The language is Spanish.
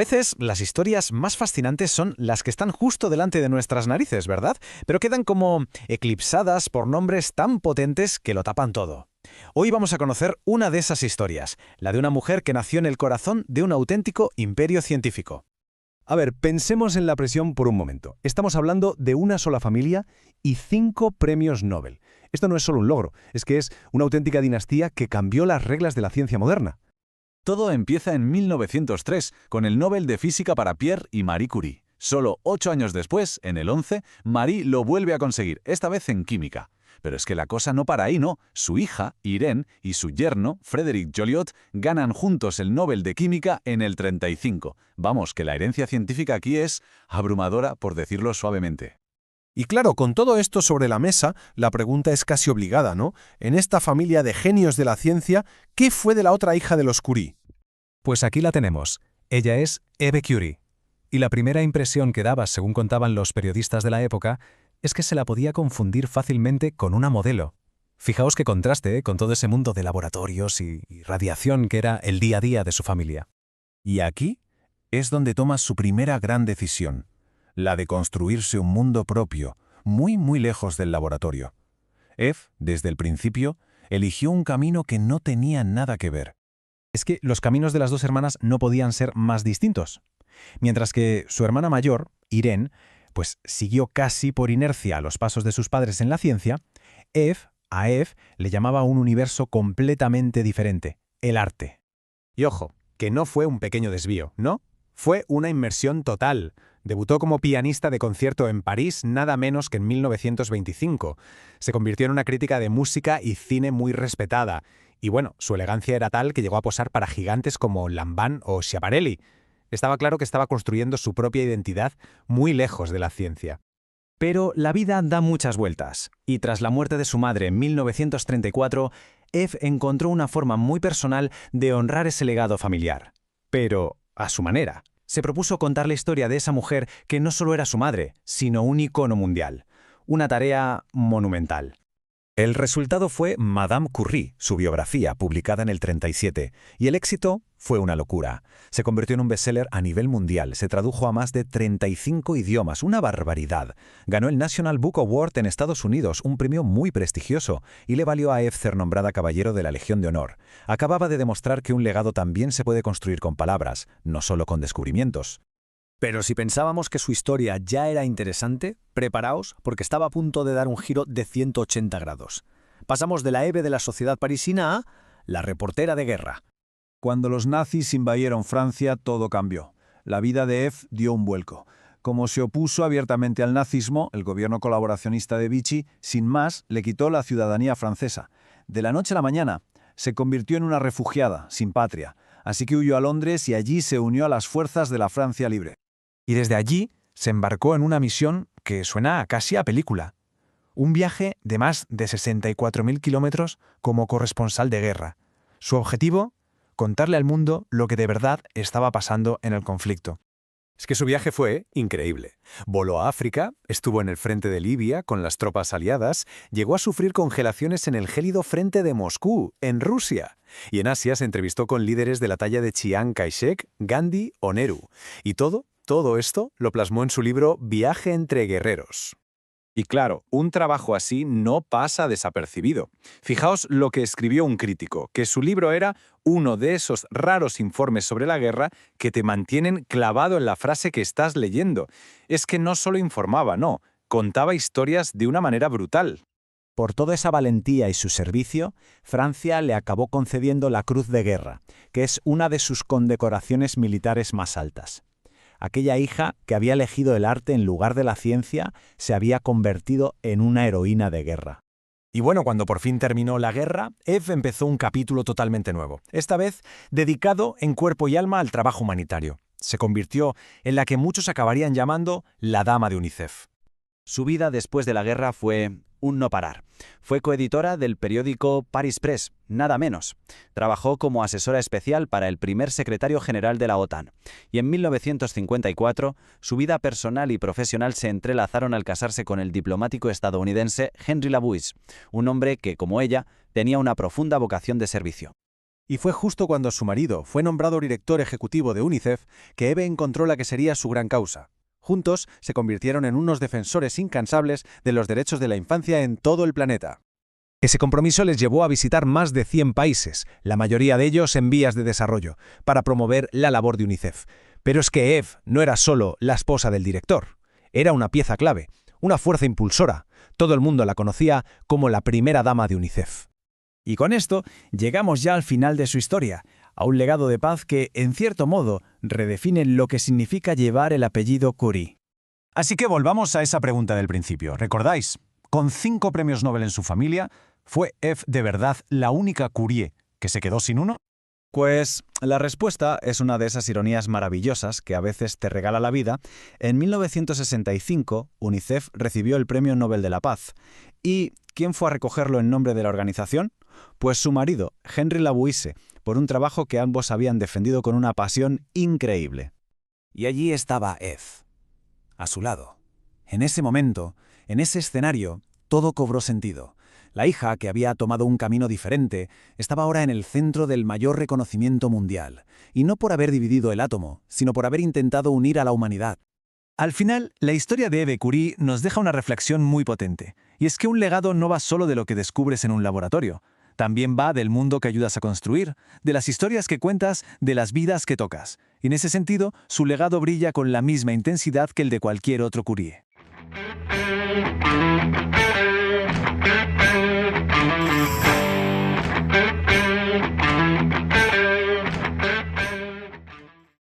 veces las historias más fascinantes son las que están justo delante de nuestras narices, ¿verdad? Pero quedan como eclipsadas por nombres tan potentes que lo tapan todo. Hoy vamos a conocer una de esas historias, la de una mujer que nació en el corazón de un auténtico imperio científico. A ver, pensemos en la presión por un momento. Estamos hablando de una sola familia y 5 premios Nobel. Esto no es solo un logro, es que es una auténtica dinastía que cambió las reglas de la ciencia moderna. Todo empieza en 1903, con el Nobel de Física para Pierre y Marie Curie. Solo 8 años después, en el 11, Marie lo vuelve a conseguir, esta vez en química. Pero es que la cosa no para ahí, ¿no? Su hija, Irene, y su yerno, Frédéric Joliot, ganan juntos el Nobel de Química en el 35. Vamos, que la herencia científica aquí es abrumadora, por decirlo suavemente. Y claro, con todo esto sobre la mesa, la pregunta es casi obligada, ¿no? En esta familia de genios de la ciencia, ¿qué fue de la otra hija de los Curie? Pues aquí la tenemos. Ella es Eve Curie. Y la primera impresión que daba, según contaban los periodistas de la época, es que se la podía confundir fácilmente con una modelo. Fijaos qué contraste, con todo ese mundo de laboratorios y radiación que era el día a día de su familia. Y aquí es donde toma su primera gran decisión, la de construirse un mundo propio, muy lejos del laboratorio. Eve, desde el principio, eligió un camino que no tenía nada que ver. Es que los caminos de las dos hermanas no podían ser más distintos. Mientras que su hermana mayor, Irene, pues siguió casi por inercia los pasos de sus padres en la ciencia, a Eve le llamaba un universo completamente diferente, el arte. Y ojo, que no fue un pequeño desvío, ¿no? Fue una inmersión total. Debutó como pianista de concierto en París nada menos que en 1925. Se convirtió en una crítica de música y cine muy respetada. Y bueno, su elegancia era tal que llegó a posar para gigantes como Lanvin o Schiaparelli. Estaba claro que estaba construyendo su propia identidad muy lejos de la ciencia. Pero la vida da muchas vueltas, y tras la muerte de su madre en 1934, Eve encontró una forma muy personal de honrar ese legado familiar. Pero, a su manera, se propuso contar la historia de esa mujer que no solo era su madre, sino un icono mundial. Una tarea monumental. El resultado fue Madame Curie, su biografía, publicada en el 37, y el éxito fue una locura. Se convirtió en un bestseller a nivel mundial, se tradujo a más de 35 idiomas, una barbaridad. Ganó el National Book Award en Estados Unidos, un premio muy prestigioso, y le valió a Eve ser nombrada Caballero de la Legión de Honor. Acababa de demostrar que un legado también se puede construir con palabras, no solo con descubrimientos. Pero si pensábamos que su historia ya era interesante, preparaos porque estaba a punto de dar un giro de 180 grados. Pasamos de la Eve de la sociedad parisina a la reportera de guerra. Cuando los nazis invadieron Francia, todo cambió. La vida de Eve dio un vuelco. Como se opuso abiertamente al nazismo, el gobierno colaboracionista de Vichy, sin más, le quitó la ciudadanía francesa. De la noche a la mañana, se convirtió en una refugiada, sin patria. Así que huyó a Londres y allí se unió a las fuerzas de la Francia libre. Y desde allí se embarcó en una misión que suena casi a película. Un viaje de más de 64.000 kilómetros como corresponsal de guerra. Su objetivo, contarle al mundo lo que de verdad estaba pasando en el conflicto. Es que su viaje fue increíble. Voló a África, estuvo en el frente de Libia con las tropas aliadas, llegó a sufrir congelaciones en el gélido frente de Moscú, en Rusia. Y en Asia se entrevistó con líderes de la talla de Chiang Kai-shek, Gandhi o Nehru. Y todo esto lo plasmó en su libro Viaje entre guerreros. Y claro, un trabajo así no pasa desapercibido. Fijaos lo que escribió un crítico, que su libro era uno de esos raros informes sobre la guerra que te mantienen clavado en la frase que estás leyendo. Es que no solo informaba, no, contaba historias de una manera brutal. Por toda esa valentía y su servicio, Francia le acabó concediendo la Cruz de Guerra, que es una de sus condecoraciones militares más altas. Aquella hija que había elegido el arte en lugar de la ciencia se había convertido en una heroína de guerra. Y bueno, cuando por fin terminó la guerra, Eve empezó un capítulo totalmente nuevo, esta vez dedicado en cuerpo y alma al trabajo humanitario. Se convirtió en la que muchos acabarían llamando la dama de UNICEF. Su vida después de la guerra fue un no parar. Fue coeditora del periódico Paris Press, nada menos. Trabajó como asesora especial para el primer secretario general de la OTAN. Y en 1954, su vida personal y profesional se entrelazaron al casarse con el diplomático estadounidense Henry Labouisse, un hombre que, como ella, tenía una profunda vocación de servicio. Y fue justo cuando su marido fue nombrado director ejecutivo de UNICEF que Eve encontró la que sería su gran causa. Juntos se convirtieron en unos defensores incansables de los derechos de la infancia en todo el planeta. Ese compromiso les llevó a visitar más de 100 países, la mayoría de ellos en vías de desarrollo, para promover la labor de UNICEF. Pero es que Eve no era solo la esposa del director, era una pieza clave, una fuerza impulsora. Todo el mundo la conocía como la primera dama de UNICEF. Y con esto llegamos ya al final de su historia, a un legado de paz que, en cierto modo, redefine lo que significa llevar el apellido Curie. Así que volvamos a esa pregunta del principio. ¿Recordáis? Con 5 premios Nobel en su familia, ¿fue Eve de verdad la única Curie que se quedó sin uno? Pues la respuesta es una de esas ironías maravillosas que a veces te regala la vida. En 1965, UNICEF recibió el Premio Nobel de la Paz. ¿Y quién fue a recogerlo en nombre de la organización? Pues su marido, Henry Labouisse, por un trabajo que ambos habían defendido con una pasión increíble. Y allí estaba Eve, a su lado. En ese momento, en ese escenario, todo cobró sentido. La hija, que había tomado un camino diferente, estaba ahora en el centro del mayor reconocimiento mundial, y no por haber dividido el átomo, sino por haber intentado unir a la humanidad. Al final, la historia de Eve Curie nos deja una reflexión muy potente, y es que un legado no va solo de lo que descubres en un laboratorio, también va del mundo que ayudas a construir, de las historias que cuentas, de las vidas que tocas. Y en ese sentido, su legado brilla con la misma intensidad que el de cualquier otro Curie.